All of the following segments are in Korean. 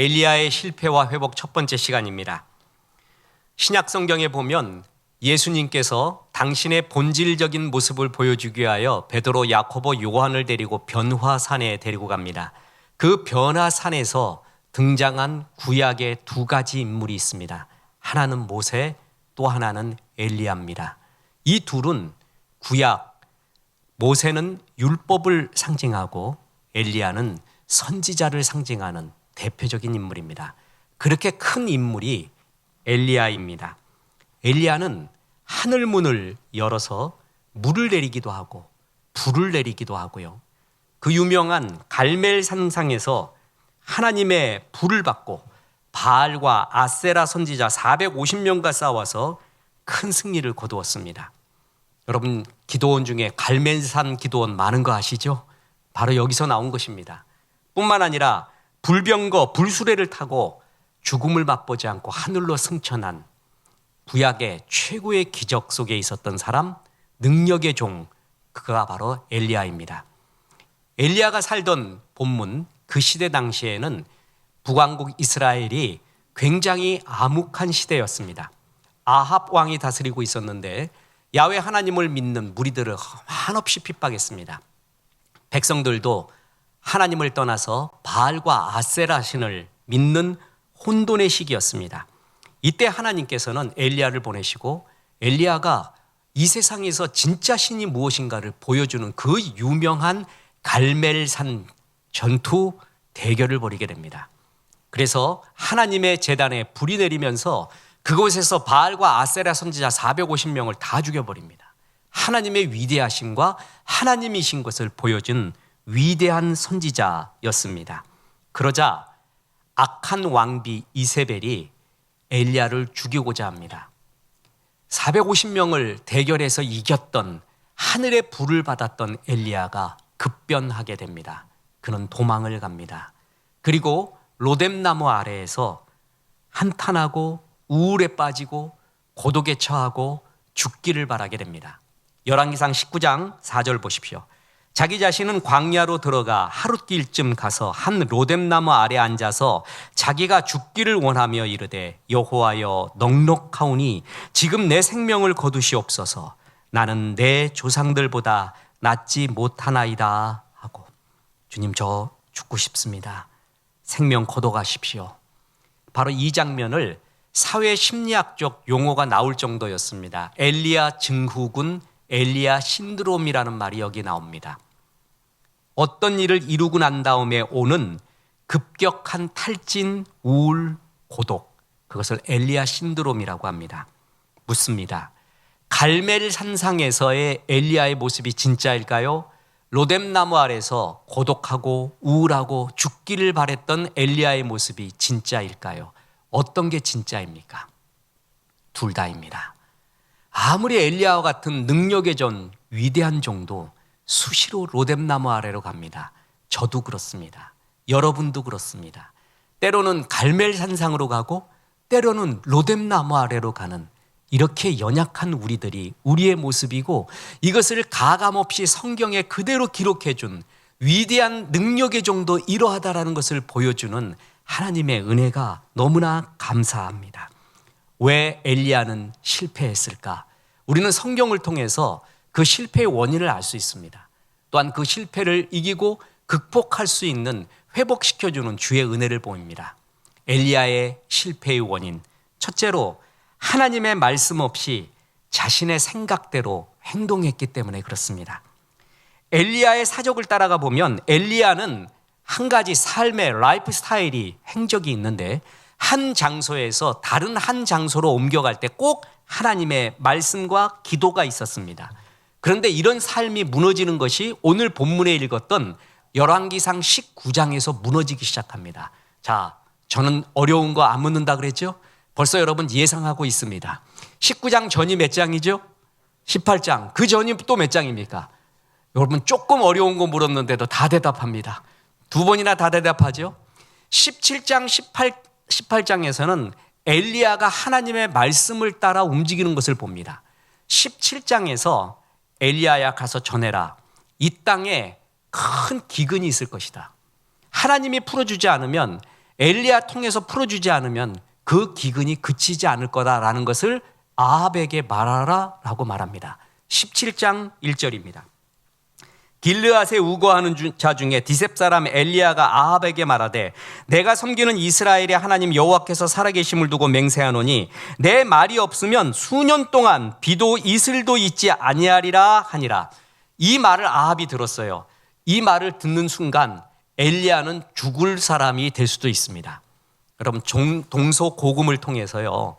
엘리야의 실패와 회복 첫 번째 시간입니다. 신약 성경에 보면 예수님께서 당신의 본질적인 모습을 보여주기 위하여 베드로, 야코보, 요한을 데리고 변화산에 데리고 갑니다. 그 변화산에서 등장한 구약의 두 가지 인물이 있습니다. 하나는 모세, 또 하나는 엘리야입니다. 이 둘은 구약, 모세는 율법을 상징하고 엘리야는 선지자를 상징하는 대표적인 인물입니다. 그렇게 큰 인물이 엘리야입니다. 엘리야는 하늘문을 열어서 물을 내리기도 하고 불을 내리기도 하고요. 그 유명한 갈멜 산상에서 하나님의 불을 받고 바알과 아세라 선지자 450명과 싸워서 큰 승리를 거두었습니다. 여러분, 기도원 중에 갈멜산 기도원 많은 거 아시죠? 바로 여기서 나온 것입니다. 뿐만 아니라 불병거, 불수레를 타고 죽음을 맛보지 않고 하늘로 승천한 구약의 최고의 기적 속에 있었던 사람, 능력의 종, 그가 바로 엘리야입니다. 엘리야가 살던 본문, 그 시대 당시에는 북왕국 이스라엘이 굉장히 암흑한 시대였습니다. 아합 왕이 다스리고 있었는데 야훼 하나님을 믿는 무리들을 한없이 핍박했습니다. 백성들도 하나님을 떠나서 바알과 아세라 신을 믿는 혼돈의 시기였습니다. 이때 하나님께서는 엘리야를 보내시고 엘리야가 이 세상에서 진짜 신이 무엇인가를 보여주는 그 유명한 갈멜산 전투 대결을 벌이게 됩니다. 그래서 하나님의 제단에 불이 내리면서 그곳에서 바알과 아세라 선지자 450명을 다 죽여버립니다. 하나님의 위대하심과 하나님이신 것을 보여준 위대한 선지자였습니다. 그러자 악한 왕비 이세벨이 엘리야를 죽이고자 합니다. 450명을 대결해서 이겼던, 하늘의 불을 받았던 엘리야가 급변하게 됩니다. 그는 도망을 갑니다. 그리고 로뎀나무 아래에서 한탄하고 우울에 빠지고 고독에 처하고 죽기를 바라게 됩니다. 열왕기상 19장 4절 보십시오. 자기 자신은 광야로 들어가 하룻길쯤 가서 한 로뎀나무 아래 앉아서 자기가 죽기를 원하며 이르되 여호와여 넉넉하오니 지금 내 생명을 거두시옵소서. 나는 내 조상들보다 낫지 못하나이다 하고, 주님 저 죽고 싶습니다. 생명 거둬가십시오. 바로 이 장면을 사회 심리학적 용어가 나올 정도였습니다. 엘리야 증후군, 엘리야 신드롬이라는 말이 여기 나옵니다. 어떤 일을 이루고 난 다음에 오는 급격한 탈진, 우울, 고독, 그것을 엘리야 신드롬이라고 합니다. 묻습니다. 갈멜 산상에서의 엘리야의 모습이 진짜일까요? 로뎀나무 아래서 고독하고 우울하고 죽기를 바랬던 엘리야의 모습이 진짜일까요? 어떤 게 진짜입니까? 둘 다입니다. 아무리 엘리야와 같은 능력의 전 위대한 종도 수시로 로뎀나무 아래로 갑니다. 저도 그렇습니다. 여러분도 그렇습니다. 때로는 갈멜 산상으로 가고 때로는 로뎀나무 아래로 가는 이렇게 연약한 우리들이 우리의 모습이고, 이것을 가감없이 성경에 그대로 기록해 준 위대한 능력의 종도 이러하다라는 것을 보여주는 하나님의 은혜가 너무나 감사합니다. 왜 엘리야는 실패했을까? 우리는 성경을 통해서 그 실패의 원인을 알 수 있습니다. 또한 그 실패를 이기고 극복할 수 있는, 회복시켜주는 주의 은혜를 보입니다. 엘리야의 실패의 원인, 첫째로 하나님의 말씀 없이 자신의 생각대로 행동했기 때문에 그렇습니다. 엘리야의 사적을 따라가 보면 엘리야는 한 가지 삶의 라이프 스타일이, 행적이 있는데 한 장소에서 다른 한 장소로 옮겨갈 때 꼭 하나님의 말씀과 기도가 있었습니다. 그런데 이런 삶이 무너지는 것이 오늘 본문에 읽었던 열왕기상 19장에서 무너지기 시작합니다. 자, 저는 어려운 거 안 묻는다 그랬죠? 벌써 여러분 예상하고 있습니다. 19장 전이 몇 장이죠? 18장. 그 전이 또 몇 장입니까? 여러분 조금 어려운 거 물었는데도 다 대답합니다. 두 번이나 다 대답하죠? 17장, 18장에서는 엘리야가 하나님의 말씀을 따라 움직이는 것을 봅니다. 17장에서 엘리야야 가서 전해라. 이 땅에 큰 기근이 있을 것이다. 하나님이 풀어주지 않으면 엘리야 통해서 풀어주지 않으면 그 기근이 그치지 않을 거다라는 것을 아합에게 말하라라고 말합니다. 17장 1절입니다. 길르앗에 우거하는 자 중에 디셉 사람 엘리야가 아합에게 말하되 내가 섬기는 이스라엘의 하나님 여호와께서 살아계심을 두고 맹세하노니 내 말이 없으면 수년 동안 비도 이슬도 있지 아니하리라 하니라. 이 말을 아합이 들었어요. 이 말을 듣는 순간 엘리야는 죽을 사람이 될 수도 있습니다. 여러분, 동서고금을 통해서요,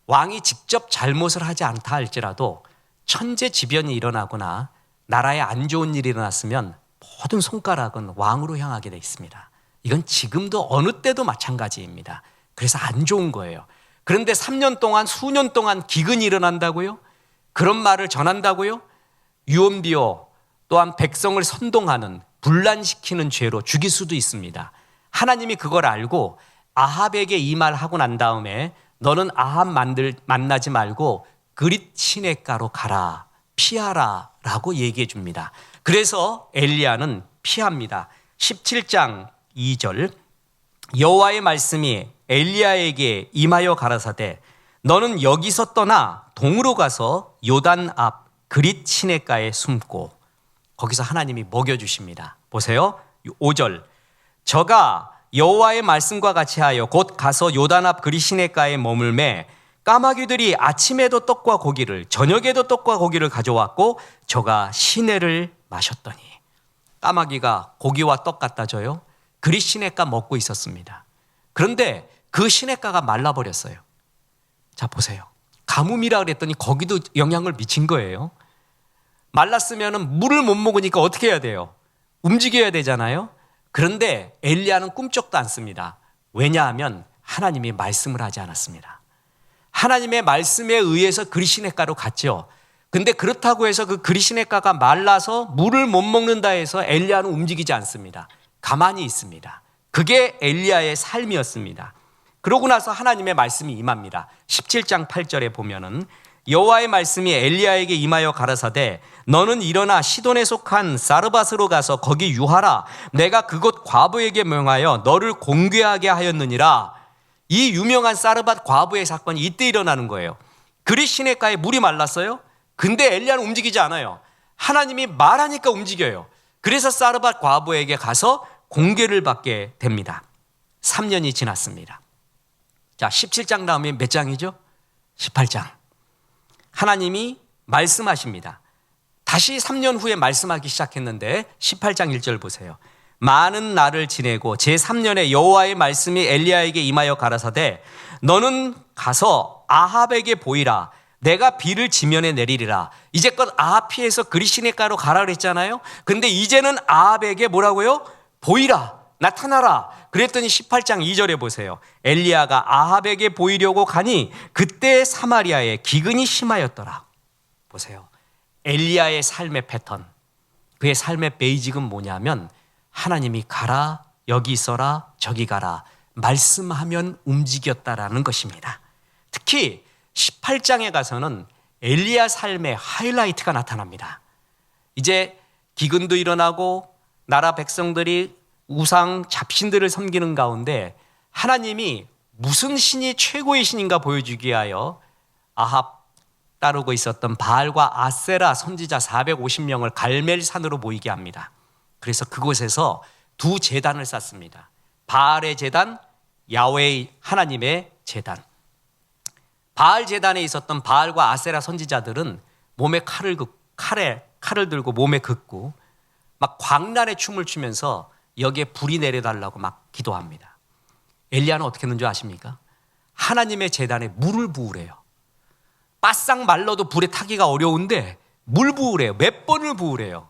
왕이 직접 잘못을 하지 않다 할지라도 천재지변이 일어나거나 나라에 안 좋은 일이 일어났으면 모든 손가락은 왕으로 향하게 돼 있습니다. 이건 지금도 어느 때도 마찬가지입니다. 그래서 안 좋은 거예요. 그런데 3년 동안 수년 동안 기근이 일어난다고요? 그런 말을 전한다고요? 유언비어 또한 백성을 선동하는 분란시키는 죄로 죽일 수도 있습니다. 하나님이 그걸 알고 아합에게 이 말 하고 난 다음에 너는 아합 만나지 말고 그릿 시냇가로 가라, 피하라 라고 얘기해 줍니다. 그래서 엘리야는 피합니다. 17장 2절 여호와의 말씀이 엘리야에게 임하여 가라사대 너는 여기서 떠나 동으로 가서 요단 앞 그릿 시냇가에 숨고. 거기서 하나님이 먹여주십니다. 보세요. 5절 저가 여호와의 말씀과 같이 하여 곧 가서 요단 앞 그릿 시냇가에 머물매 까마귀들이 아침에도 떡과 고기를 저녁에도 떡과 고기를 가져왔고 저가 시내를 마셨더니. 까마귀가 고기와 떡 갖다 줘요. 그릿 시냇가 먹고 있었습니다. 그런데 그 시냇가가 말라버렸어요. 자, 보세요. 가뭄이라 그랬더니 거기도 영향을 미친 거예요. 말랐으면 물을 못 먹으니까 어떻게 해야 돼요? 움직여야 되잖아요. 그런데 엘리야는 꿈쩍도 않습니다. 왜냐하면 하나님이 말씀을 하지 않았습니다. 하나님의 말씀에 의해서 그릿 시냇가로 갔죠. 근데 그렇다고 해서 그 그릿 시냇가가 말라서 물을 못 먹는다 해서 엘리야는 움직이지 않습니다. 가만히 있습니다. 그게 엘리야의 삶이었습니다. 그러고 나서 하나님의 말씀이 임합니다. 17장 8절에 보면은 여호와의 말씀이 엘리야에게 임하여 가라사대 너는 일어나 시돈에 속한 사르밧으로 가서 거기 유하라. 내가 그곳 과부에게 명하여 너를 공개하게 하였느니라. 이 유명한 사르밧 과부의 사건이 이때 일어나는 거예요. 그릿 시냇가에 물이 말랐어요. 근데 엘리야는 움직이지 않아요. 하나님이 말하니까 움직여요. 그래서 사르밧 과부에게 가서 공개를 받게 됩니다. 3년이 지났습니다. 자, 17장 다음에 몇 장이죠? 18장. 하나님이 말씀하십니다. 다시 3년 후에 말씀하기 시작했는데 18장 1절 보세요. 많은 날을 지내고 제3년에 여호와의 말씀이 엘리야에게 임하여 가라사대 너는 가서 아합에게 보이라. 내가 비를 지면에 내리리라. 이제껏 아합 피해서 그릿 시냇가로 가라 그랬잖아요. 근데 이제는 아합에게 뭐라고요? 보이라. 나타나라. 그랬더니 18장 2절에 보세요. 엘리야가 아합에게 보이려고 가니 그때 사마리아에 기근이 심하였더라. 보세요. 엘리야의 삶의 패턴, 그의 삶의 베이직은 뭐냐면 하나님이 가라, 여기 있어라, 저기 가라 말씀하면 움직였다라는 것입니다. 특히 18장에 가서는 엘리야 삶의 하이라이트가 나타납니다. 이제 기근도 일어나고 나라 백성들이 우상 잡신들을 섬기는 가운데 하나님이 무슨 신이 최고의 신인가 보여주기 위하여 아합 따르고 있었던 바알과 아세라 선지자 450명을 갈멜산으로 모이게 합니다. 그래서 그곳에서 두 제단을 쌓습니다. 바알의 제단, 야훼 하나님의 제단. 바알 제단에 있었던 바알과 아세라 선지자들은 몸에 칼을 들고 몸에 긋고 막 광란의 춤을 추면서 여기에 불이 내려달라고 막 기도합니다. 엘리야는 어떻게 했는 줄 아십니까? 하나님의 제단에 물을 부으래요. 바싹 말라도 불에 타기가 어려운데 물 부으래요. 몇 번을 부으래요.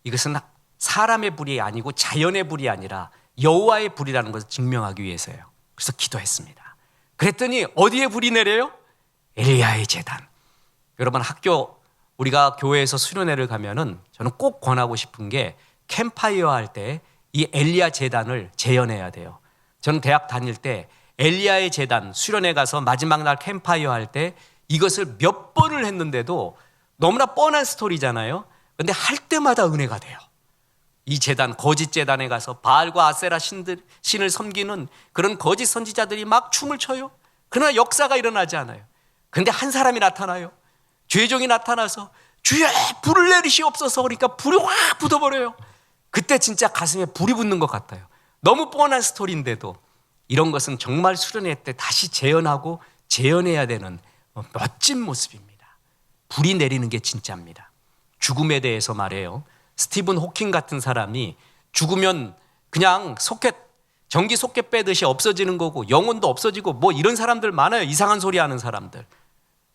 이것은 사람의 불이 아니고 자연의 불이 아니라 여호와의 불이라는 것을 증명하기 위해서예요. 그래서 기도했습니다. 그랬더니 어디에 불이 내려요? 엘리야의 제단. 여러분, 우리가 교회에서 수련회를 가면은 저는 꼭 권하고 싶은 게 캠파이어 할 때 이 엘리야 제단을 재현해야 돼요. 저는 대학 다닐 때 엘리야의 제단 수련회 가서 마지막 날 캠파이어 할 때 이것을 몇 번을 했는데도 너무나 뻔한 스토리잖아요. 그런데 할 때마다 은혜가 돼요. 이 제단, 거짓 제단에 가서 바알과 아세라 신을 섬기는 그런 거짓 선지자들이 막 춤을 춰요. 그러나 역사가 일어나지 않아요. 그런데 한 사람이 나타나요. 죄종이 나타나서 주여 불을 내리시옵소서. 그러니까 불이 확 붙어버려요. 그때 진짜 가슴에 불이 붙는 것 같아요. 너무 뻔한 스토리인데도 이런 것은 정말 수련회 때 다시 재현하고 재현해야 되는 멋진 모습입니다. 불이 내리는 게 진짜입니다. 죽음에 대해서 말해요. 스티븐 호킹 같은 사람이 죽으면 그냥 전기 소켓 빼듯이 없어지는 거고 영혼도 없어지고 뭐 이런 사람들 많아요. 이상한 소리 하는 사람들.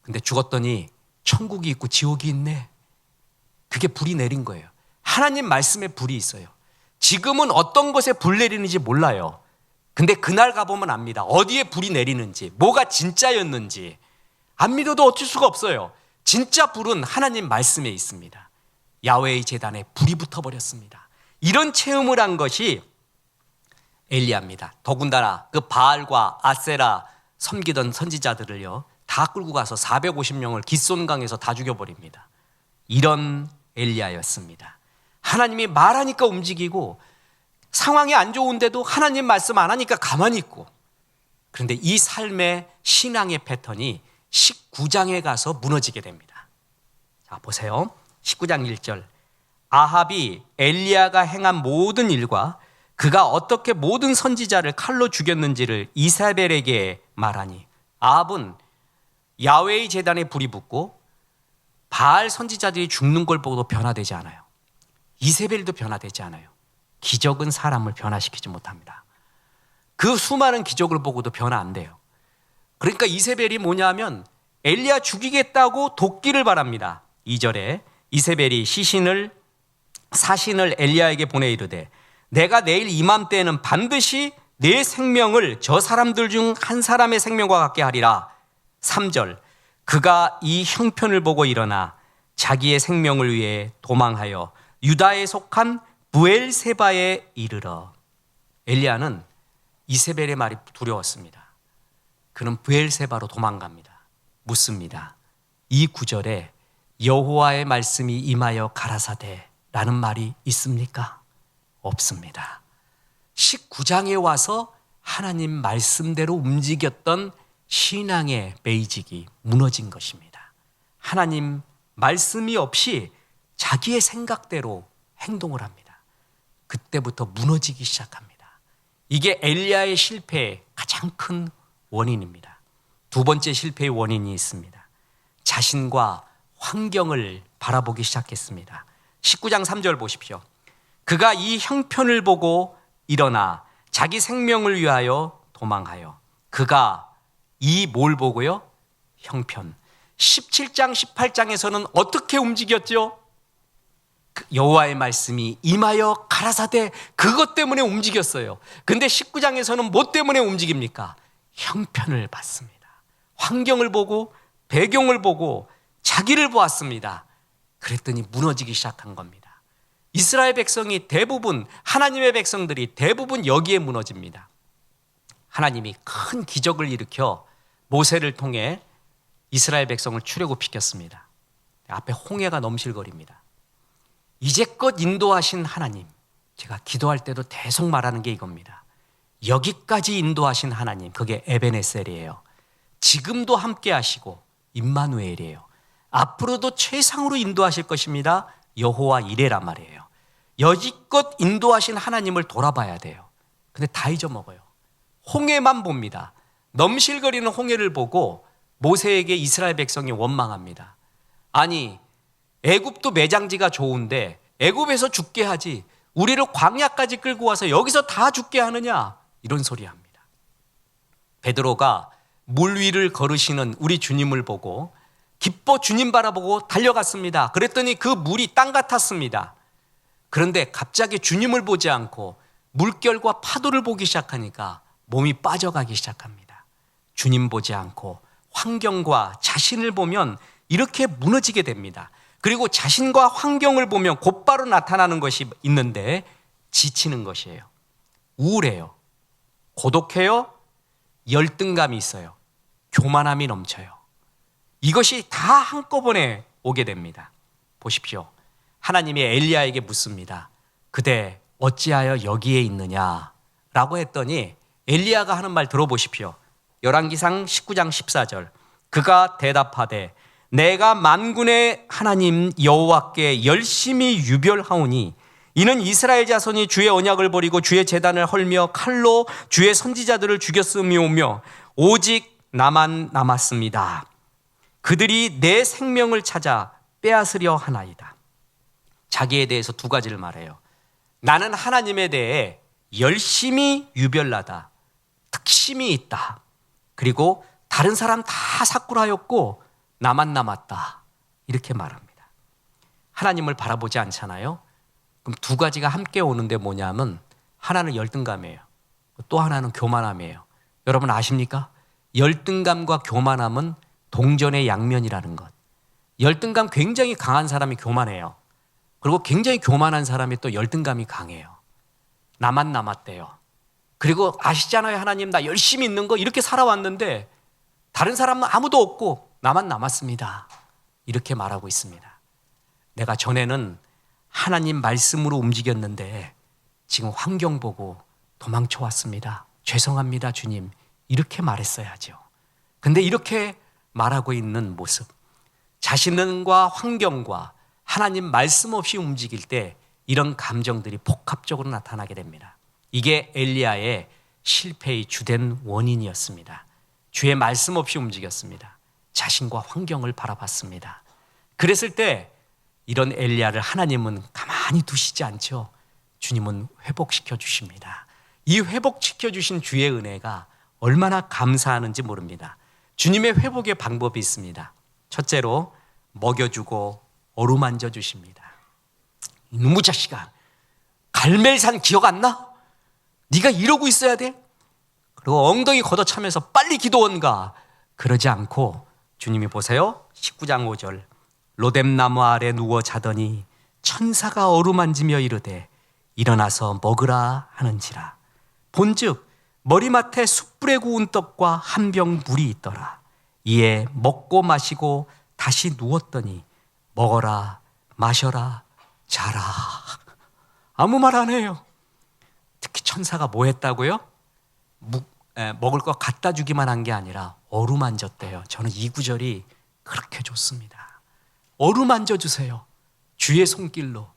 근데 죽었더니 천국이 있고 지옥이 있네. 그게 불이 내린 거예요. 하나님 말씀에 불이 있어요. 지금은 어떤 곳에 불 내리는지 몰라요. 근데 그날 가보면 압니다. 어디에 불이 내리는지, 뭐가 진짜였는지 안 믿어도 어쩔 수가 없어요. 진짜 불은 하나님 말씀에 있습니다. 야훼의 제단에 불이 붙어버렸습니다. 이런 체험을 한 것이 엘리야입니다. 더군다나 그 바알과 아세라 섬기던 선지자들을요 다 끌고 가서 450명을 기손강에서 다 죽여버립니다. 이런 엘리야였습니다. 하나님이 말하니까 움직이고 상황이 안 좋은데도 하나님 말씀 안 하니까 가만히 있고. 그런데 이 삶의 신앙의 패턴이 19장에 가서 무너지게 됩니다. 자, 보세요. 19장 1절. 아합이 엘리야가 행한 모든 일과 그가 어떻게 모든 선지자를 칼로 죽였는지를 이세벨에게 말하니, 아합은 야훼의 제단에 불이 붙고 바알 선지자들이 죽는 걸 보고도 변화되지 않아요. 이세벨도 변화되지 않아요. 기적은 사람을 변화시키지 못합니다. 그 수많은 기적을 보고도 변화 안 돼요. 그러니까 이세벨이 뭐냐면 엘리야 죽이겠다고 도끼를 바랍니다. 2절에 이세벨이 사신을 엘리야에게 보내 이르되 내가 내일 이맘때에는 반드시 내 생명을 저 사람들 중 한 사람의 생명과 같게 하리라. 3절. 그가 이 형편을 보고 일어나 자기의 생명을 위해 도망하여 유다에 속한 브엘세바에 이르러. 엘리야는 이세벨의 말이 두려웠습니다. 그는 브엘세바로 도망갑니다. 묻습니다. 이 구절에 여호와의 말씀이 임하여 가라사대 라는 말이 있습니까? 없습니다. 19장에 와서 하나님 말씀대로 움직였던 신앙의 베이직이 무너진 것입니다. 하나님 말씀이 없이 자기의 생각대로 행동을 합니다. 그때부터 무너지기 시작합니다. 이게 엘리야의 실패의 가장 큰 원인입니다. 두 번째 실패의 원인이 있습니다. 자신과 환경을 바라보기 시작했습니다. 19장 3절 보십시오. 그가 이 형편을 보고 일어나 자기 생명을 위하여 도망하여. 그가 이 뭘 보고요? 형편. 17장 18장에서는 어떻게 움직였죠? 여호와의 말씀이 임하여 가라사대, 그것 때문에 움직였어요. 근데 19장에서는 뭐 때문에 움직입니까? 형편을 봤습니다. 환경을 보고 배경을 보고 자기를 보았습니다. 그랬더니 무너지기 시작한 겁니다. 이스라엘 백성이 대부분, 하나님의 백성들이 대부분 여기에 무너집니다. 하나님이 큰 기적을 일으켜 모세를 통해 이스라엘 백성을 출애굽시켰습니다. 앞에 홍해가 넘실거립니다. 이제껏 인도하신 하나님, 제가 기도할 때도 계속 말하는 게 이겁니다. 여기까지 인도하신 하나님, 그게 에베네셀이에요. 지금도 함께 하시고 임마누엘이에요. 앞으로도 최상으로 인도하실 것입니다. 여호와 이레란 말이에요. 여지껏 인도하신 하나님을 돌아봐야 돼요. 근데 다 잊어먹어요. 홍해만 봅니다. 넘실거리는 홍해를 보고 모세에게 이스라엘 백성이 원망합니다. 아니, 애굽도 매장지가 좋은데 애굽에서 죽게 하지 우리를 광야까지 끌고 와서 여기서 다 죽게 하느냐, 이런 소리 합니다. 베드로가 물 위를 걸으시는 우리 주님을 보고 기뻐 주님 바라보고 달려갔습니다. 그랬더니 그 물이 땅 같았습니다. 그런데 갑자기 주님을 보지 않고 물결과 파도를 보기 시작하니까 몸이 빠져가기 시작합니다. 주님 보지 않고 환경과 자신을 보면 이렇게 무너지게 됩니다. 그리고 자신과 환경을 보면 곧바로 나타나는 것이 있는데 지치는 것이에요. 우울해요. 고독해요. 열등감이 있어요. 교만함이 넘쳐요. 이것이 다 한꺼번에 오게 됩니다. 보십시오. 하나님이 엘리야에게 묻습니다. 그대 어찌하여 여기에 있느냐 라고 했더니 엘리야가 하는 말 들어보십시오. 열왕기상 19장 14절. 그가 대답하되 내가 만군의 하나님 여호와께 열심히 유별하오니 이는 이스라엘 자손이 주의 언약을 버리고 주의 제단을 헐며 칼로 주의 선지자들을 죽였음이오며 오직 나만 남았습니다. 그들이 내 생명을 찾아 빼앗으려 하나이다. 자기에 대해서 두 가지를 말해요. 나는 하나님에 대해 열심히 유별나다. 특심이 있다. 그리고 다른 사람 다 삭굴하였고 나만 남았다. 이렇게 말합니다. 하나님을 바라보지 않잖아요. 그럼 두 가지가 함께 오는데 뭐냐면 하나는 열등감이에요. 또 하나는 교만함이에요. 여러분 아십니까? 열등감과 교만함은 동전의 양면이라는 것. 열등감 굉장히 강한 사람이 교만해요. 그리고 굉장히 교만한 사람이 또 열등감이 강해요. 나만 남았대요. 그리고 아시잖아요. 하나님 나 열심히 있는 거 이렇게 살아왔는데 다른 사람은 아무도 없고 나만 남았습니다. 이렇게 말하고 있습니다. 내가 전에는 하나님 말씀으로 움직였는데 지금 환경 보고 도망쳐 왔습니다. 죄송합니다 주님. 이렇게 말했어야죠. 근데 이렇게 말하고 있는 모습, 자신과 환경과 하나님 말씀 없이 움직일 때 이런 감정들이 복합적으로 나타나게 됩니다. 이게 엘리야의 실패의 주된 원인이었습니다. 주의 말씀 없이 움직였습니다. 자신과 환경을 바라봤습니다. 그랬을 때 이런 엘리야를 하나님은 가만히 두시지 않죠. 주님은 회복시켜 주십니다. 이 회복시켜 주신 주의 은혜가 얼마나 감사하는지 모릅니다. 주님의 회복의 방법이 있습니다. 첫째로 먹여주고 어루만져 주십니다. 이놈의 자식아, 갈멜산 기억 안 나? 네가 이러고 있어야 돼? 그리고 엉덩이 걷어차면서 빨리 기도원가. 그러지 않고 주님이 보세요. 19장 5절. 로뎀나무 아래 누워 자더니 천사가 어루만지며 이르되 일어나서 먹으라 하는지라. 본즉 머리맡에 숯불에 구운 떡과 한 병 물이 있더라. 이에 먹고 마시고 다시 누웠더니 먹어라 마셔라 자라. 아무 말 안 해요. 특히 천사가 뭐 했다고요? 먹을 거 갖다 주기만 한 게 아니라 어루만졌대요. 저는 이 구절이 그렇게 좋습니다. 어루만져 주세요. 주의 손길로.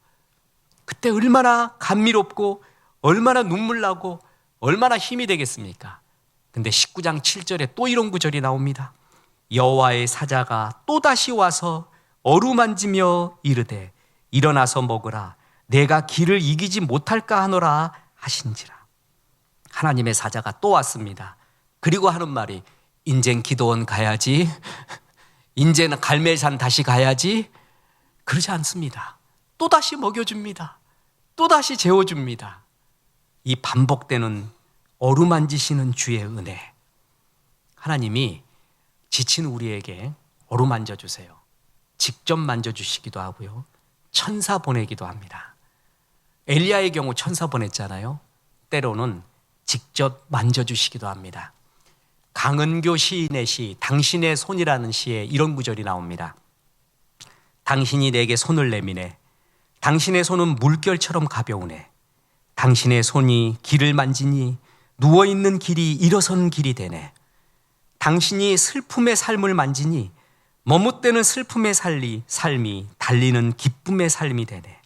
그때 얼마나 감미롭고 얼마나 눈물 나고 얼마나 힘이 되겠습니까? 근데 19장 7절에 또 이런 구절이 나옵니다. 여호와의 사자가 또다시 와서 어루만지며 이르되 일어나서 먹으라. 내가 길을 이기지 못할까 하노라 하신지라. 하나님의 사자가 또 왔습니다. 그리고 하는 말이 인젠 기도원 가야지. 인제는 갈멜산 다시 가야지. 그러지 않습니다. 또다시 먹여줍니다. 또다시 재워줍니다. 이 반복되는 어루만지시는 주의 은혜. 하나님이 지친 우리에게 어루만져 주세요. 직접 만져주시기도 하고요. 천사 보내기도 합니다. 엘리야의 경우 천사 보냈잖아요. 때로는 직접 만져주시기도 합니다. 강은교 시인의 시 당신의 손이라는 시에 이런 구절이 나옵니다. 당신이 내게 손을 내미네. 당신의 손은 물결처럼 가벼우네. 당신의 손이 길을 만지니 누워있는 길이 일어선 길이 되네. 당신이 슬픔의 삶을 만지니 머뭇대는 슬픔의 삶이 달리는 기쁨의 삶이 되네.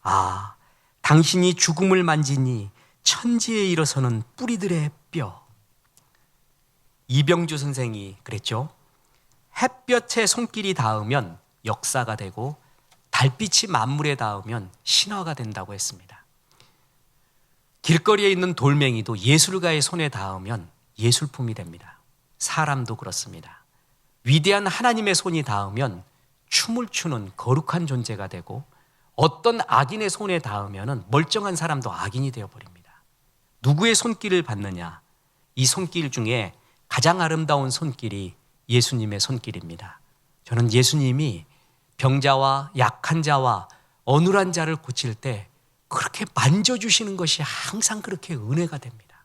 아, 당신이 죽음을 만지니 천지에 일어서는 뿌리들의 뼈. 이병주 선생이 그랬죠. 햇볕에 손길이 닿으면 역사가 되고 달빛이 만물에 닿으면 신화가 된다고 했습니다. 길거리에 있는 돌멩이도 예술가의 손에 닿으면 예술품이 됩니다. 사람도 그렇습니다. 위대한 하나님의 손이 닿으면 춤을 추는 거룩한 존재가 되고 어떤 악인의 손에 닿으면 멀쩡한 사람도 악인이 되어버립니다. 누구의 손길을 받느냐? 이 손길 중에 가장 아름다운 손길이 예수님의 손길입니다. 저는 예수님이 병자와 약한 자와 어눌한 자를 고칠 때 그렇게 만져주시는 것이 항상 그렇게 은혜가 됩니다.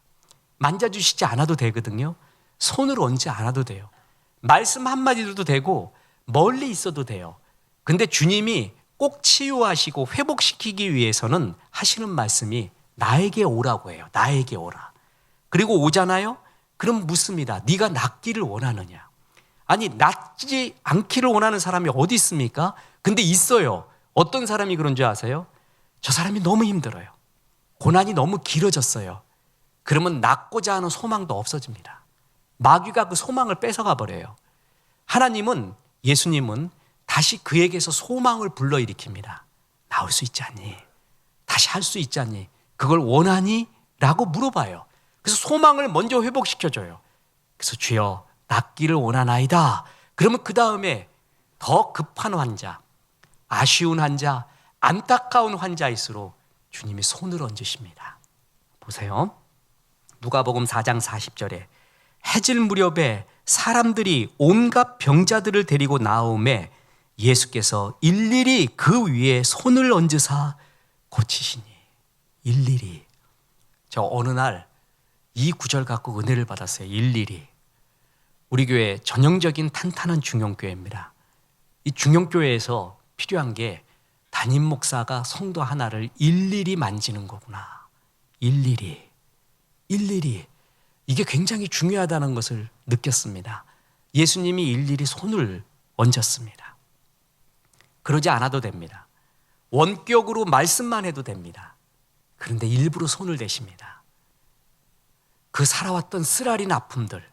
만져주시지 않아도 되거든요. 손을 얹지 않아도 돼요. 말씀 한마디도 되고 멀리 있어도 돼요. 근데 주님이 꼭 치유하시고 회복시키기 위해서는 하시는 말씀이 나에게 오라고 해요. 나에게 오라. 그리고 오잖아요? 그럼 묻습니다. 네가 낫기를 원하느냐? 아니, 낫지 않기를 원하는 사람이 어디 있습니까? 근데 있어요. 어떤 사람이 그런 줄 아세요? 저 사람이 너무 힘들어요. 고난이 너무 길어졌어요. 그러면 낫고자 하는 소망도 없어집니다. 마귀가 그 소망을 뺏어가 버려요. 하나님은, 예수님은 다시 그에게서 소망을 불러일으킵니다. 나올 수 있지 않니? 다시 할 수 있지 않니? 그걸 원하니? 라고 물어봐요. 그래서 소망을 먼저 회복시켜줘요. 그래서 주여 낫기를 원하나이다. 그러면 그 다음에 더 급한 환자, 아쉬운 환자, 안타까운 환자일수록 주님이 손을 얹으십니다. 보세요. 누가복음 4장 40절에 해질 무렵에 사람들이 온갖 병자들을 데리고 나오매 예수께서 일일이 그 위에 손을 얹으사 고치시니. 일일이. 저 어느 날 이 구절 갖고 은혜를 받았어요. 일일이. 우리 교회 전형적인 탄탄한 중형교회입니다. 이 중형교회에서 필요한 게 담임 목사가 성도 하나를 일일이 만지는 거구나. 일일이. 이게 굉장히 중요하다는 것을 느꼈습니다. 예수님이 일일이 손을 얹었습니다. 그러지 않아도 됩니다. 원격으로 말씀만 해도 됩니다. 그런데 일부러 손을 대십니다. 그 살아왔던 쓰라린 아픔들,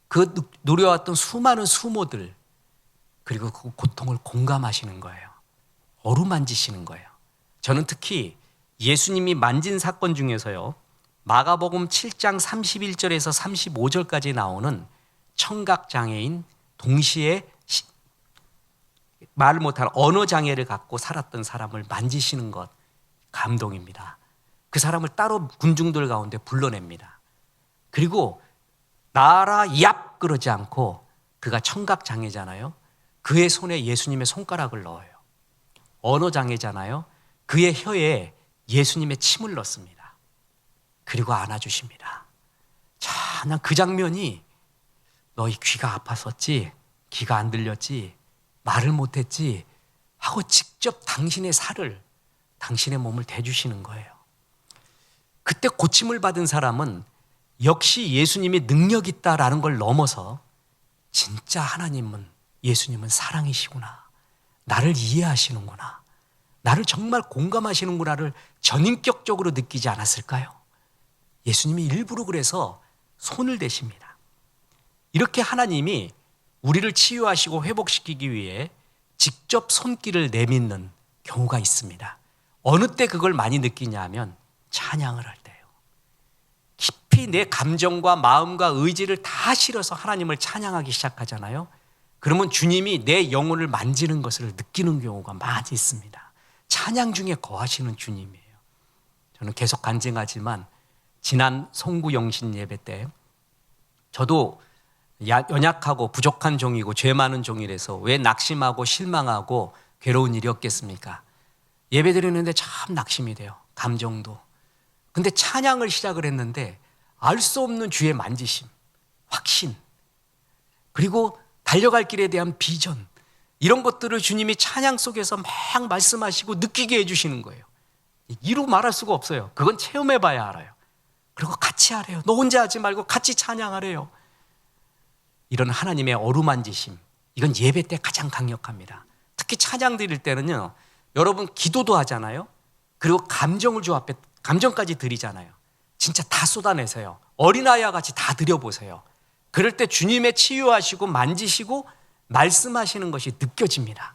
그 누려왔던 수많은 수모들, 그리고 그 고통을 공감하시는 거예요. 어루만지시는 거예요. 저는 특히 예수님이 만진 사건 중에서요, 마가복음 7장 31절에서 35절까지 나오는 청각장애인, 동시에 말을 못하는 언어장애를 갖고 살았던 사람을 만지시는 것, 감동입니다. 그 사람을 따로 군중들 가운데 불러냅니다. 그리고 나라 얍 그러지 않고, 그가 청각장애잖아요. 그의 손에 예수님의 손가락을 넣어요. 언어장애잖아요. 그의 혀에 예수님의 침을 넣습니다. 그리고 안아주십니다. 자, 난 그 장면이, 너희 귀가 아팠었지? 귀가 안 들렸지? 말을 못했지? 하고 직접 당신의 살을, 당신의 몸을 대주시는 거예요. 그때 고침을 받은 사람은 역시 예수님이 능력 있다라는 걸 넘어서 진짜 하나님은, 예수님은 사랑이시구나, 나를 이해하시는구나, 나를 정말 공감하시는구나를 전인격적으로 느끼지 않았을까요? 예수님이 일부러 그래서 손을 대십니다. 이렇게 하나님이 우리를 치유하시고 회복시키기 위해 직접 손길을 내딛는 경우가 있습니다. 어느 때 그걸 많이 느끼냐 하면 찬양을 할 때예요. 깊이 내 감정과 마음과 의지를 다 실어서 하나님을 찬양하기 시작하잖아요. 그러면 주님이 내 영혼을 만지는 것을 느끼는 경우가 많이 있습니다. 찬양 중에 거하시는 주님이에요. 저는 계속 간증하지만 지난 송구영신 예배 때 저도 연약하고 부족한 종이고 죄 많은 종이라서 왜 낙심하고 실망하고 괴로운 일이 없겠습니까? 예배 드리는데 참 낙심이 돼요. 감정도. 근데 찬양을 시작을 했는데 알 수 없는 주의 만지심, 확신, 그리고 달려갈 길에 대한 비전, 이런 것들을 주님이 찬양 속에서 막 말씀하시고 느끼게 해주시는 거예요. 이루 말할 수가 없어요. 그건 체험해봐야 알아요. 그리고 같이 하래요. 너 혼자 하지 말고 같이 찬양하래요. 이런 하나님의 어루만지심, 이건 예배 때 가장 강력합니다. 특히 찬양 드릴 때는요, 여러분 기도도 하잖아요. 그리고 감정을 주 앞에, 감정까지 드리잖아요. 진짜 다 쏟아내세요. 어린아이와 같이 다 드려보세요. 그럴 때 주님의 치유하시고 만지시고 말씀하시는 것이 느껴집니다.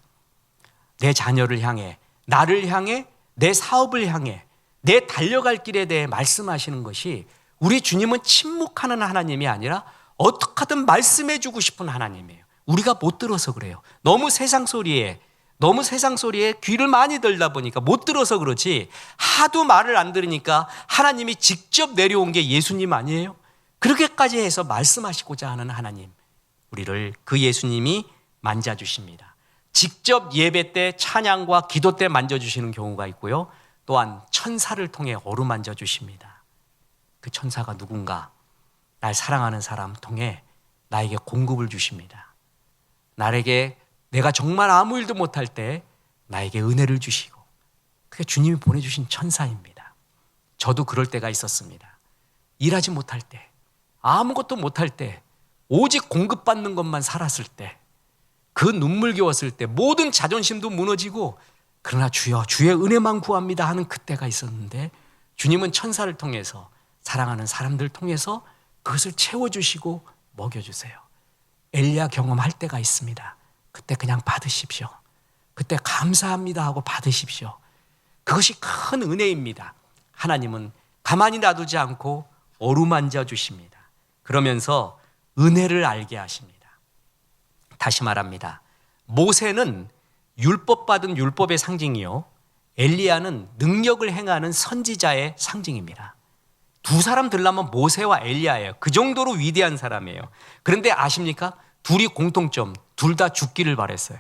내 자녀를 향해, 나를 향해, 내 사업을 향해, 내 달려갈 길에 대해 말씀하시는 것이, 우리 주님은 침묵하는 하나님이 아니라 어떻게 하든 말씀해 주고 싶은 하나님이에요. 우리가 못 들어서 그래요. 너무 세상 소리에 귀를 많이 들다 보니까 못 들어서 그렇지, 하도 말을 안 들으니까 하나님이 직접 내려온 게 예수님 아니에요? 그렇게까지 해서 말씀하시고자 하는 하나님, 우리를 그 예수님이 만져주십니다. 직접 예배 때, 찬양과 기도 때 만져주시는 경우가 있고요, 또한 천사를 통해 어루만져 주십니다. 그 천사가 누군가? 날 사랑하는 사람 통해 나에게 공급을 주십니다. 나에게 내가 정말 아무 일도 못할 때 나에게 은혜를 주시고, 그게 주님이 보내주신 천사입니다. 저도 그럴 때가 있었습니다. 일하지 못할 때, 아무것도 못할 때, 오직 공급받는 것만 살았을 때, 그 눈물겨웠을 때, 모든 자존심도 무너지고, 그러나 주여 주의 은혜만 구합니다 하는 그때가 있었는데, 주님은 천사를 통해서, 사랑하는 사람들 통해서 그것을 채워주시고 먹여주세요. 엘리야 경험할 때가 있습니다. 그때 그냥 받으십시오. 그때 감사합니다 하고 받으십시오. 그것이 큰 은혜입니다. 하나님은 가만히 놔두지 않고 어루만져 주십니다. 그러면서 은혜를 알게 하십니다. 다시 말합니다. 모세는 율법 받은 율법의 상징이요, 엘리야는 능력을 행하는 선지자의 상징입니다. 두 사람 들라면 모세와 엘리야예요. 그 정도로 위대한 사람이에요. 그런데 아십니까? 둘이 공통점, 둘 다 죽기를 바랬어요.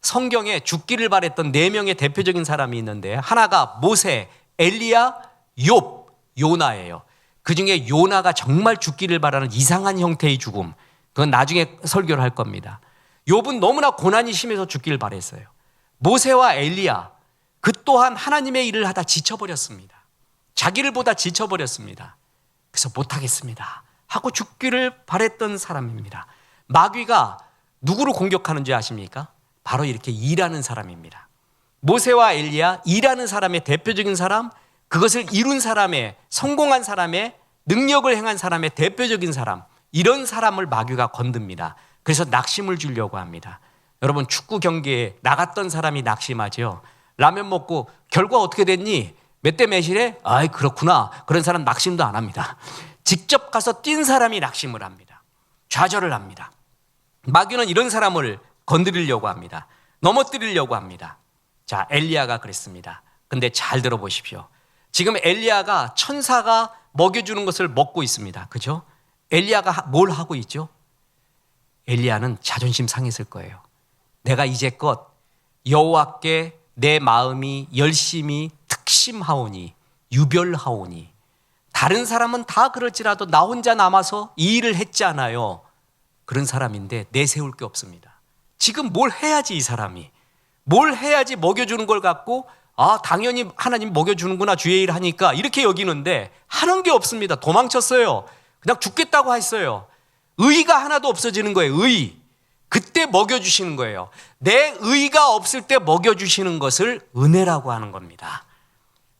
성경에 죽기를 바랬던 4명의 대표적인 사람이 있는데, 하나가 모세, 엘리야, 욥, 요나예요. 그 중에 요나가 정말 죽기를 바라는 이상한 형태의 죽음, 그건 나중에 설교를 할 겁니다. 욥은 너무나 고난이 심해서 죽기를 바랬어요. 모세와 엘리야, 그 또한 하나님의 일을 하다 지쳐버렸습니다. 자기를 보다 지쳐버렸습니다. 그래서 못하겠습니다 하고 죽기를 바랬던 사람입니다. 마귀가 누구를 공격하는 줄 아십니까? 바로 이렇게 일하는 사람입니다. 모세와 엘리야, 일하는 사람의 대표적인 사람, 그것을 이룬 사람의, 성공한 사람의, 능력을 행한 사람의 대표적인 사람, 이런 사람을 마귀가 건듭니다. 그래서 낙심을 주려고 합니다. 여러분, 축구 경기에 나갔던 사람이 낙심하죠. 라면 먹고 결과 어떻게 됐니? 몇 대 몇이래? 아이, 그렇구나. 그런 사람 낙심도 안 합니다. 직접 가서 뛴 사람이 낙심을 합니다. 좌절을 합니다. 마귀는 이런 사람을 건드리려고 합니다. 넘어뜨리려고 합니다. 자, 엘리야가 그랬습니다. 근데 잘 들어보십시오. 지금 엘리야가 천사가 먹여주는 것을 먹고 있습니다. 그죠? 엘리야가 뭘 하고 있죠? 엘리야는 자존심 상했을 거예요. 내가 이제껏 여호와께 내 마음이 열심히 특심하오니, 유별하오니, 다른 사람은 다 그럴지라도 나 혼자 남아서 이 일을 했잖아요. 그런 사람인데 내세울 게 없습니다. 지금 뭘 해야지, 이 사람이 뭘 해야지 먹여주는 걸 갖고, 아, 당연히 하나님 먹여주는구나, 주의 일 하니까, 이렇게 여기는데 하는 게 없습니다. 도망쳤어요. 그냥 죽겠다고 했어요. 의의가 하나도 없어지는 거예요. 의의. 그때 먹여주시는 거예요. 내 의의가 없을 때 먹여주시는 것을 은혜라고 하는 겁니다.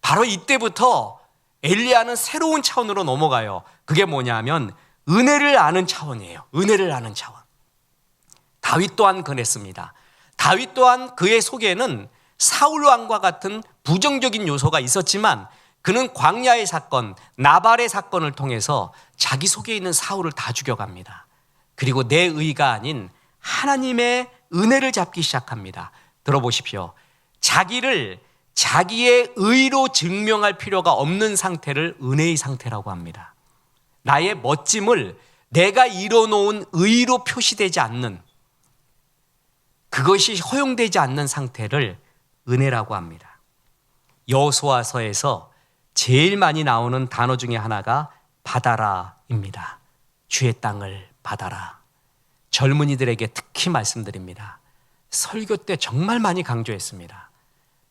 바로 이때부터 엘리야는 새로운 차원으로 넘어가요. 그게 뭐냐면 은혜를 아는 차원이에요. 은혜를 아는 차원. 다윗 또한 그랬습니다. 다윗 또한 그의 속에는 사울 왕과 같은 부정적인 요소가 있었지만, 그는 광야의 사건, 나발의 사건을 통해서 자기 속에 있는 사울을 다 죽여갑니다. 그리고 내 의가 아닌 하나님의 은혜를 잡기 시작합니다. 들어보십시오. 자기를 자기의 의로 증명할 필요가 없는 상태를 은혜의 상태라고 합니다. 나의 멋짐을 내가 이뤄놓은 의로 표시되지 않는, 그것이 허용되지 않는 상태를 은혜라고 합니다. 여호수아서에서 제일 많이 나오는 단어 중에 하나가 받아라입니다. 주의 땅을 받아라. 젊은이들에게 특히 말씀드립니다. 설교 때 정말 많이 강조했습니다.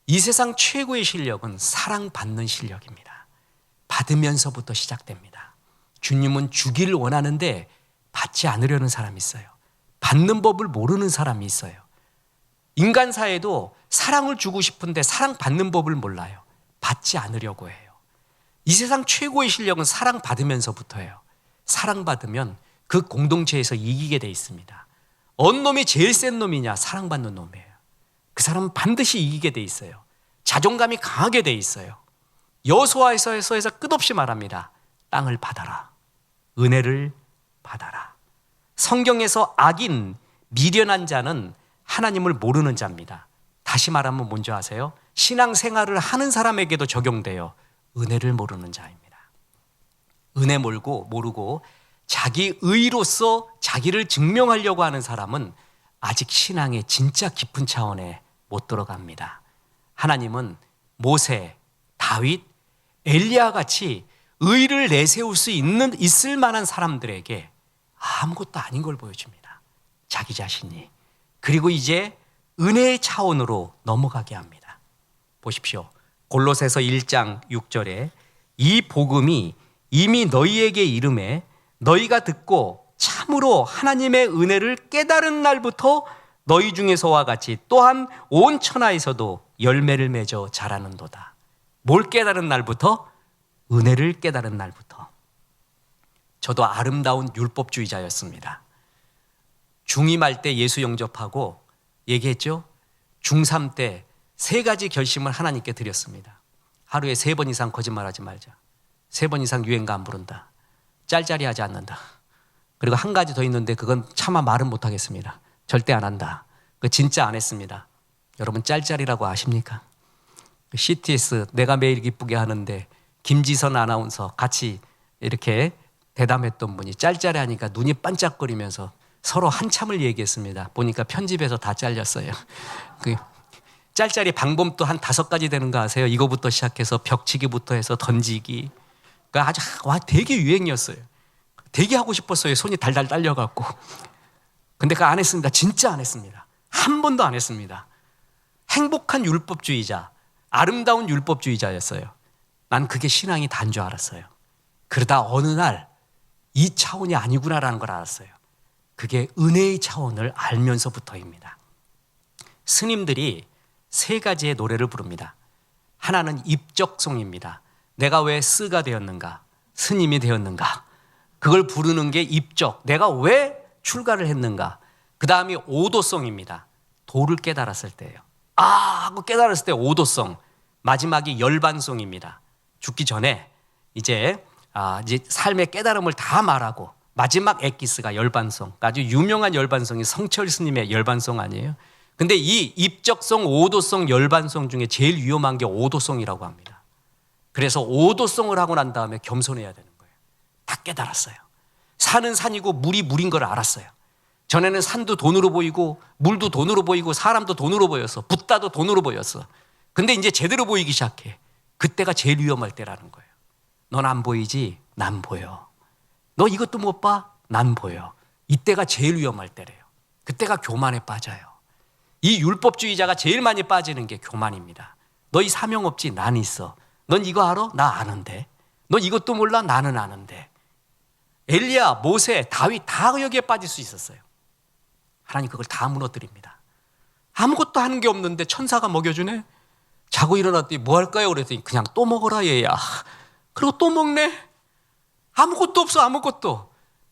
이 세상 최고의 실력은 사랑받는 실력입니다. 받으면서부터 시작됩니다. 주님은 주기를 원하는데 받지 않으려는 사람이 있어요. 받는 법을 모르는 사람이 있어요. 인간사에도 사랑을 주고 싶은데 사랑받는 법을 몰라요. 받지 않으려고 해요. 이 세상 최고의 실력은 사랑받으면서부터예요. 사랑받으면 그 공동체에서 이기게 돼 있습니다. 어느 놈이 제일 센 놈이냐? 사랑받는 놈이에요. 그 사람은 반드시 이기게 돼 있어요. 자존감이 강하게 돼 있어요. 여호수아서에서 끝없이 말합니다. 땅을 받아라. 은혜를 받아라. 성경에서 악인, 미련한 자는 하나님을 모르는 자입니다. 다시 말하면 뭔지 아세요? 신앙생활을 하는 사람에게도 적용돼요. 은혜를 모르는 자입니다. 은혜 모르고 자기 의로서 자기를 증명하려고 하는 사람은 아직 신앙의 진짜 깊은 차원에 못 들어갑니다. 하나님은 모세, 다윗, 엘리야 같이 의를 내세울 수 있을 만한 사람들에게 아무것도 아닌 걸 보여줍니다. 자기 자신이. 그리고 이제 은혜의 차원으로 넘어가게 합니다. 보십시오. 골로새서 1장 6절에 이 복음이 이미 너희에게 이름에 너희가 듣고 참으로 하나님의 은혜를 깨달은 날부터 너희 중에서와 같이 또한 온 천하에서도 열매를 맺어 자라는도다. 뭘 깨달은 날부터? 은혜를 깨달은 날부터. 저도 아름다운 율법주의자였습니다. 중2할 때 예수 영접하고 얘기했죠. 중3 때 3가지 결심을 하나님께 드렸습니다. 하루에 3번 이상 거짓말하지 말자. 3번 이상 유행가 안 부른다. 짤짤이 하지 않는다. 그리고 한 가지 더 있는데 그건 차마 말은 못하겠습니다. 절대 안 한다. 그 진짜 안 했습니다. 여러분 짤짤이라고 아십니까? CTS 내가 매일 기쁘게 하는데 김지선 아나운서 같이 이렇게 대담했던 분이 짤짤이 하니까 눈이 반짝거리면서 서로 한참을 얘기했습니다. 보니까 편집에서 다 잘렸어요. 그 짤짤이 방법도 한 5가지 되는 거 아세요? 이거부터 시작해서 벽치기부터 해서 던지기. 그러니까 아주 되게 유행이었어요. 되게 하고 싶었어요. 손이 달달 딸려갖고. 근데 그거 안 했습니다. 진짜 안 했습니다. 한 번도 안 했습니다. 행복한 율법주의자, 아름다운 율법주의자였어요. 난 그게 신앙이 단 줄 알았어요. 그러다 어느 날 이 차원이 아니구나라는 걸 알았어요. 그게 은혜의 차원을 알면서부터입니다. 스님들이 3가지의 노래를 부릅니다. 하나는 입적송입니다. 내가 왜 스가 되었는가? 스님이 되었는가? 그걸 부르는 게 입적. 내가 왜 출가를 했는가? 그 다음이 오도송입니다. 도를 깨달았을 때예요. 하고 깨달았을 때 오도송. 마지막이 열반송입니다. 죽기 전에 이제 삶의 깨달음을 다 말하고 마지막 엑기스가 열반송. 아주 유명한 열반송이 성철 스님의 열반송 아니에요? 근데 이 입적송, 오도송, 열반송 중에 제일 위험한 게 오도송이라고 합니다. 그래서 오도송을 하고 난 다음에 겸손해야 되는 거예요. 다 깨달았어요. 산은 산이고 물이 물인 걸 알았어요. 전에는 산도 돈으로 보이고 물도 돈으로 보이고 사람도 돈으로 보였어. 붓다도 돈으로 보였어. 근데 이제 제대로 보이기 시작해. 그때가 제일 위험할 때라는 거예요. 넌 안 보이지? 난 보여. 너 이것도 못 봐? 난 보여. 이때가 제일 위험할 때래요. 그때가 교만에 빠져요. 이 율법주의자가 제일 많이 빠지는 게 교만입니다. 너 이 사명 없지? 난 있어. 넌 이거 알아? 나 아는데. 넌 이것도 몰라? 나는 아는데. 엘리야, 모세, 다윗 다 여기에 빠질 수 있었어요. 하나님 그걸 다 무너뜨립니다. 아무것도 하는 게 없는데 천사가 먹여주네? 자고 일어났더니 뭐 할까요? 그랬더니 그냥 또 먹어라 얘야. 그리고 또 먹네? 아무것도 없어. 아무것도.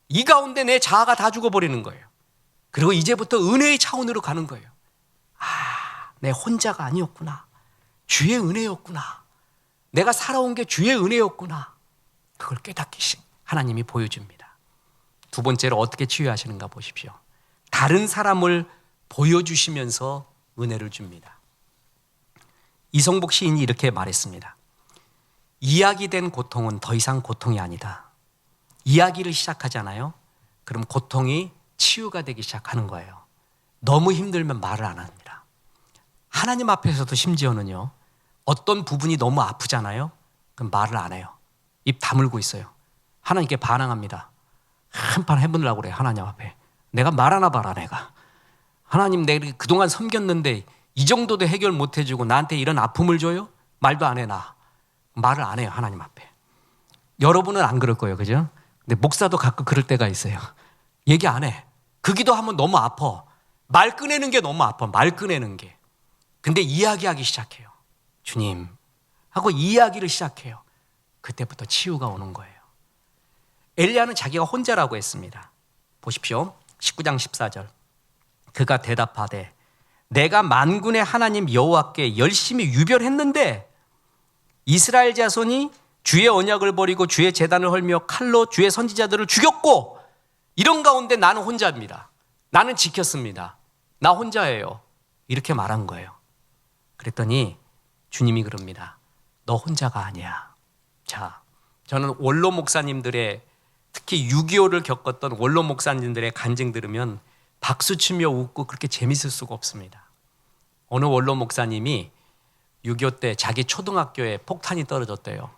이 가운데 내 자아가 다 죽어버리는 거예요. 그리고 이제부터 은혜의 차원으로 가는 거예요. 내 혼자가 아니었구나. 주의 은혜였구나. 내가 살아온 게 주의 은혜였구나. 그걸 깨닫기 하나님이 보여줍니다. 2번째로 어떻게 치유하시는가 보십시오. 다른 사람을 보여주시면서 은혜를 줍니다. 이성복 시인이 이렇게 말했습니다. 이야기된 고통은 더 이상 고통이 아니다. 이야기를 시작하잖아요. 그럼 고통이 치유가 되기 시작하는 거예요. 너무 힘들면 말을 안 합니다. 하나님 앞에서도 심지어는요. 어떤 부분이 너무 아프잖아요. 그럼 말을 안 해요. 입 다물고 있어요. 하나님께 반항합니다. 한판 해보려고 그래요. 하나님 앞에. 내가 말하나 봐라 내가. 하나님 내가 그동안 섬겼는데 이 정도도 해결 못 해주고 나한테 이런 아픔을 줘요? 말도 안 해 나. 말을 안 해요. 하나님 앞에. 여러분은 안 그럴 거예요. 그죠? 근데 목사도 가끔 그럴 때가 있어요. 얘기 안 해. 그 기도하면 너무 아파. 말 꺼내는 게 너무 아파. 말 꺼내는 게. 근데 이야기하기 시작해요. 주님 하고 이야기를 시작해요. 그때부터 치유가 오는 거예요. 엘리야는 자기가 혼자라고 했습니다. 보십시오. 19장 14절. 그가 대답하되 내가 만군의 하나님 여호와께 열심히 유별했는데 이스라엘 자손이 주의 언약을 버리고 주의 제단을 헐며 칼로 주의 선지자들을 죽였고 이런 가운데 나는 혼자입니다. 나는 지켰습니다. 나 혼자예요. 이렇게 말한 거예요. 그랬더니 주님이 그럽니다. 너 혼자가 아니야. 자, 저는 원로 목사님들의 특히 6.25를 겪었던 원로 목사님들의 간증 들으면 박수치며 웃고 그렇게 재밌을 수가 없습니다. 어느 원로 목사님이 6.25 때 자기 초등학교에 폭탄이 떨어졌대요.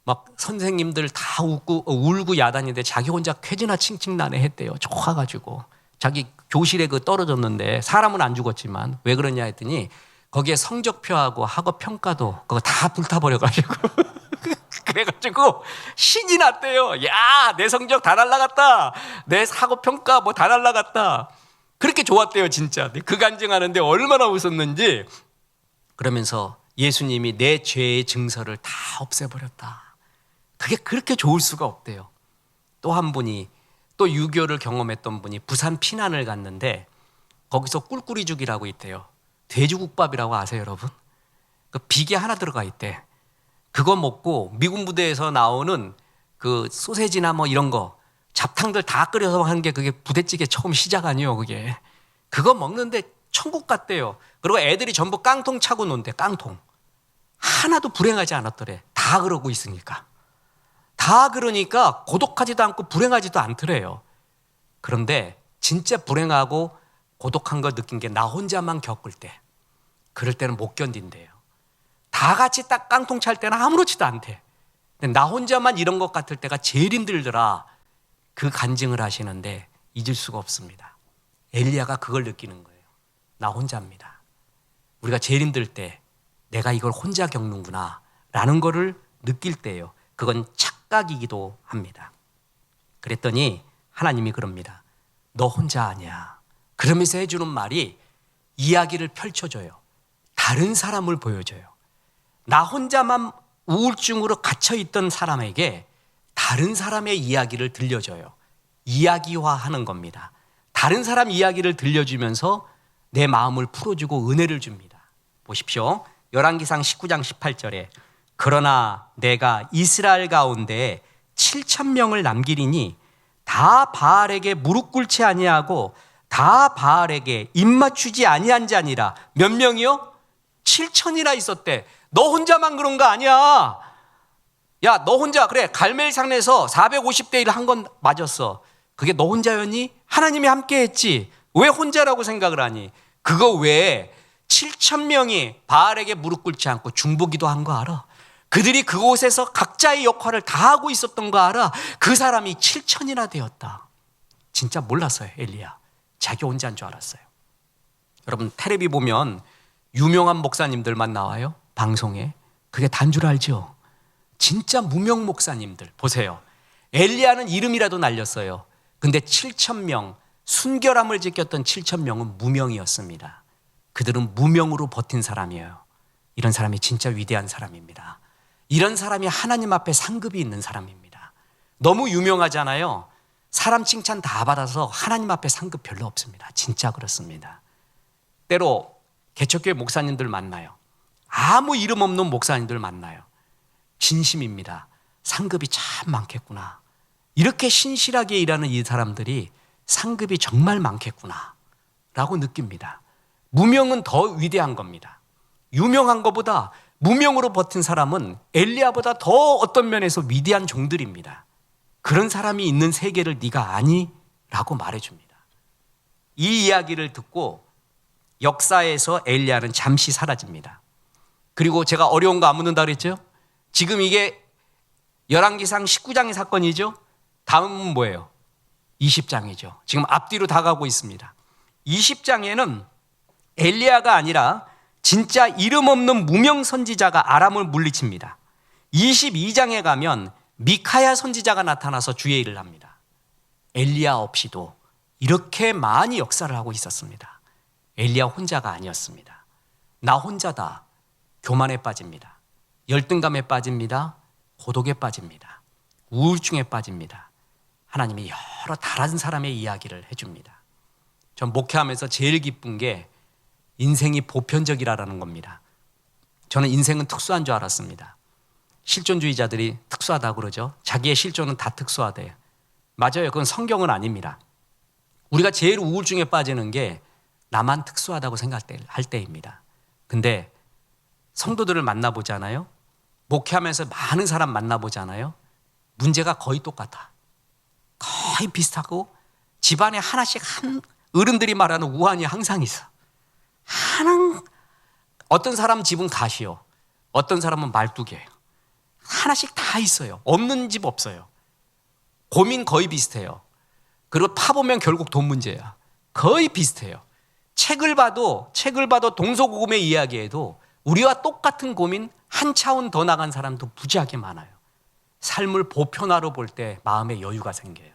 막 선생님들 다 울고 야단인데 자기 혼자 쾌지나 칭칭나네 했대요. 좋아가지고 자기 교실에 그 떨어졌는데 사람은 안 죽었지만 왜 그러냐 했더니 거기에 성적표하고 학업 평가도 그거 다 불타버려가지고 그래가지고 신이 났대요. 야, 내 성적 다 날라갔다. 내 학업 평가 뭐 다 날라갔다. 그렇게 좋았대요, 진짜. 그 간증하는데 얼마나 웃었는지. 그러면서 예수님이 내 죄의 증서를 다 없애버렸다. 그게 그렇게 좋을 수가 없대요. 또 한 분이 또 유교를 경험했던 분이 부산 피난을 갔는데 거기서 꿀꿀이죽이라고 있대요. 돼지국밥이라고 아세요, 여러분? 그 비계 하나 들어가 있대. 그거 먹고 미군 부대에서 나오는 그 소세지나 뭐 이런 거 잡탕들 다 끓여서 한 게 그게 부대찌개 처음 시작 아니에요, 그게. 그거 먹는데 천국 같대요. 그리고 애들이 전부 깡통 차고 논대, 깡통. 하나도 불행하지 않았더래. 다 그러고 있으니까. 다 그러니까 고독하지도 않고 불행하지도 않더래요. 그런데 진짜 불행하고 고독한 걸 느낀 게 나 혼자만 겪을 때. 그럴 때는 못 견딘대요. 다 같이 딱 깡통 찰 때는 아무렇지도 않대. 근데 나 혼자만 이런 것 같을 때가 제일 힘들더라. 그 간증을 하시는데 잊을 수가 없습니다. 엘리야가 그걸 느끼는 거예요. 나 혼자입니다. 우리가 제일 힘들 때 내가 이걸 혼자 겪는구나 라는 거를 느낄 때예요. 그건 착각이기도 합니다. 그랬더니 하나님이 그럽니다. 너 혼자 아니야. 그러면서 해주는 말이 이야기를 펼쳐줘요. 다른 사람을 보여줘요. 나 혼자만 우울증으로 갇혀있던 사람에게 다른 사람의 이야기를 들려줘요. 이야기화하는 겁니다. 다른 사람 이야기를 들려주면서 내 마음을 풀어주고 은혜를 줍니다. 보십시오. 열왕기상 19장 18절에 그러나 내가 이스라엘 가운데 7,000명을 남기리니 다 바알에게 무릎 꿇지 아니하고 다 바알에게 입맞추지 아니한 자니라. 몇 명이요? 7,000이나 있었대. 너 혼자만 그런 거 아니야. 야, 너 혼자 그래 갈멜산에서 450대 1 한 건 맞았어. 그게 너 혼자였니? 하나님이 함께 했지. 왜 혼자라고 생각을 하니? 그거 외에 7,000명이 바알에게 무릎 꿇지 않고 중보기도 한 거 알아? 그들이 그곳에서 각자의 역할을 다 하고 있었던 거 알아? 그 사람이 7,000이나 되었다. 진짜 몰랐어요, 엘리야. 자기 혼자인 줄 알았어요. 여러분 텔레비 보면 유명한 목사님들만 나와요, 방송에. 그게 단 줄 알죠? 진짜 무명 목사님들 보세요. 엘리야는 이름이라도 날렸어요. 근데 7,000명, 순결함을 지켰던 7,000명은 무명이었습니다. 그들은 무명으로 버틴 사람이에요. 이런 사람이 진짜 위대한 사람입니다. 이런 사람이 하나님 앞에 상급이 있는 사람입니다. 너무 유명하잖아요. 사람 칭찬 다 받아서 하나님 앞에 상급 별로 없습니다. 진짜 그렇습니다. 때로 개척교회 목사님들 만나요. 아무 이름 없는 목사님들 만나요. 진심입니다. 상급이 참 많겠구나. 이렇게 신실하게 일하는 이 사람들이 상급이 정말 많겠구나 라고 느낍니다. 무명은 더 위대한 겁니다. 유명한 것보다 무명으로 버틴 사람은 엘리야보다 더 어떤 면에서 위대한 종들입니다. 그런 사람이 있는 세계를 네가 아니? 라고 말해줍니다. 이 이야기를 듣고 역사에서 엘리야는 잠시 사라집니다. 그리고 제가 어려운 거 안 묻는다 그랬죠? 지금 이게 열왕기상 19장의 사건이죠? 다음은 뭐예요? 20장이죠. 지금 앞뒤로 다 가고 있습니다. 20장에는 엘리야가 아니라 진짜 이름 없는 무명 선지자가 아람을 물리칩니다. 22장에 가면 미카야 선지자가 나타나서 주의 일을 합니다. 엘리야 없이도 이렇게 많이 역사를 하고 있었습니다. 엘리야 혼자가 아니었습니다. 나 혼자다. 교만에 빠집니다. 열등감에 빠집니다. 고독에 빠집니다. 우울증에 빠집니다. 하나님이 여러 다른 사람의 이야기를 해줍니다. 전 목회하면서 제일 기쁜 게 인생이 보편적이라는 겁니다. 저는 인생은 특수한 줄 알았습니다. 실존주의자들이 특수하다고 그러죠. 자기의 실존은 다 특수하대요. 맞아요. 그건 성경은 아닙니다. 우리가 제일 우울증에 빠지는 게 나만 특수하다고 생각할 때입니다. 근데 성도들을 만나보잖아요. 목회하면서 많은 사람 만나보잖아요. 문제가 거의 똑같아. 거의 비슷하고 집안에 하나씩 한 어른들이 말하는 우환이 항상 있어. 어떤 사람 집은 가시요. 어떤 사람은 말뚝이에요. 하나씩 다 있어요. 없는 집 없어요. 고민 거의 비슷해요. 그리고 파보면 결국 돈 문제야. 거의 비슷해요. 책을 봐도 동서고금의 이야기에도 우리와 똑같은 고민 한 차원 더 나간 사람도 무지하게 많아요. 삶을 보편화로 볼 때 마음의 여유가 생겨요.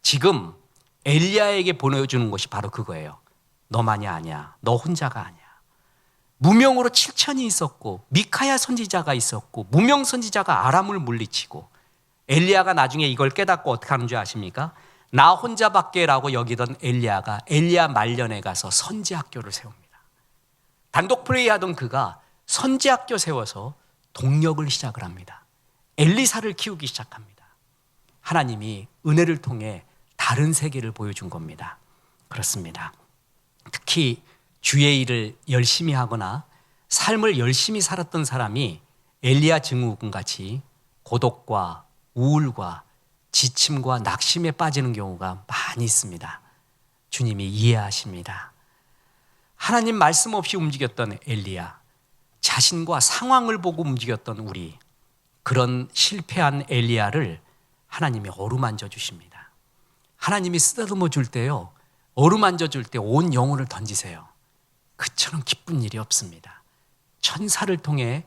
지금 엘리야에게 보내주는 것이 바로 그거예요. 너만이 아니야. 너 혼자가 아니야. 무명으로 7천이 있었고 미카야 선지자가 있었고 무명 선지자가 아람을 물리치고 엘리야가 나중에 이걸 깨닫고 어떻게 하는 줄 아십니까? 나 혼자밖에라고 여기던 엘리야가 엘리야 말년에 가서 선지학교를 세웁니다. 단독 프레이하던 그가 선지학교 세워서 동력을 시작을 합니다. 엘리사를 키우기 시작합니다. 하나님이 은혜를 통해 다른 세계를 보여준 겁니다. 그렇습니다. 특히 주의 일을 열심히 하거나 삶을 열심히 살았던 사람이 엘리야 증후군같이 고독과 우울과 지침과 낙심에 빠지는 경우가 많이 있습니다. 주님이 이해하십니다. 하나님 말씀 없이 움직였던 엘리야, 자신과 상황을 보고 움직였던 우리, 그런 실패한 엘리야를 하나님이 어루만져 주십니다. 하나님이 쓰다듬어 줄 때요, 어루만져 줄 때 온 영혼을 던지세요. 그처럼 기쁜 일이 없습니다. 천사를 통해,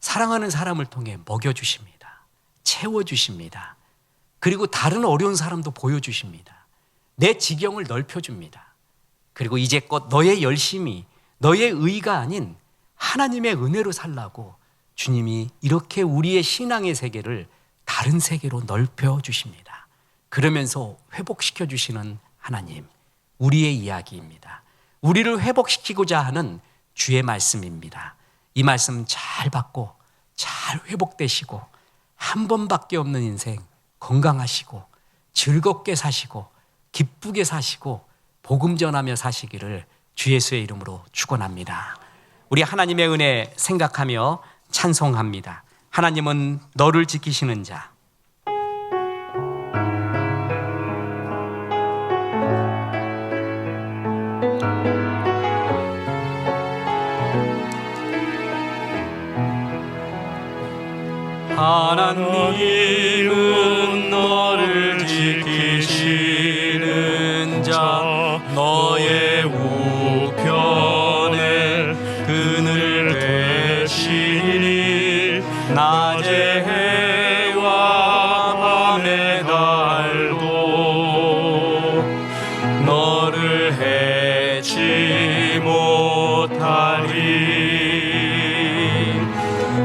사랑하는 사람을 통해 먹여주십니다. 채워주십니다. 그리고 다른 어려운 사람도 보여주십니다. 내 지경을 넓혀줍니다. 그리고 이제껏 너의 열심이, 너의 의가 아닌 하나님의 은혜로 살라고 주님이 이렇게 우리의 신앙의 세계를 다른 세계로 넓혀주십니다. 그러면서 회복시켜 주시는 하나님, 우리의 이야기입니다. 우리를 회복시키고자 하는 주의 말씀입니다. 이 말씀 잘 받고 잘 회복되시고 한 번밖에 없는 인생 건강하시고 즐겁게 사시고 기쁘게 사시고 복음 전하며 사시기를 주 예수의 이름으로 축원합니다. 우리 하나님의 은혜 생각하며 찬송합니다. 하나님은 너를 지키시는 자. 하나님은 너를 지키시는 자, 너의 우편에 그늘 되시니 낮에 해와 밤에 달도 너를 해치 못하리.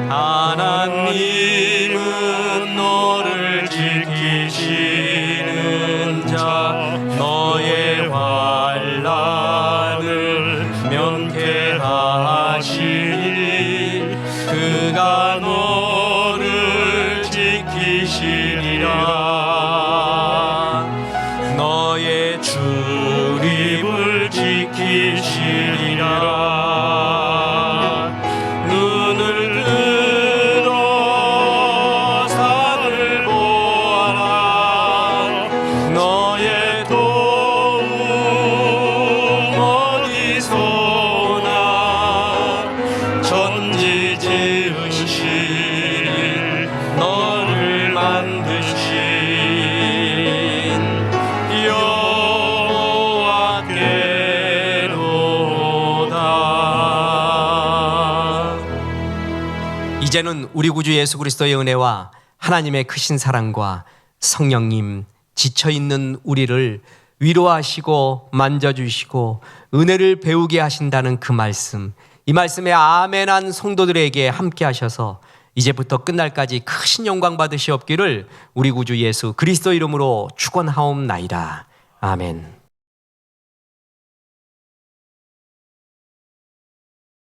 하나님은 너를 지키시는 자, 너의 환난을 면케하시니 그가 너를 지키시리라. 너의 출입을 지키시리라. 이제는 우리 구주 예수 그리스도의 은혜와 하나님의 크신 사랑과 성령님, 지쳐있는 우리를 위로하시고 만져주시고 은혜를 배우게 하신다는 그 말씀, 이 말씀에 아멘한 성도들에게 함께 하셔서 이제부터 끝날까지 크신 영광 받으시옵기를 우리 구주 예수 그리스도 이름으로 축원하옵나이다. 아멘.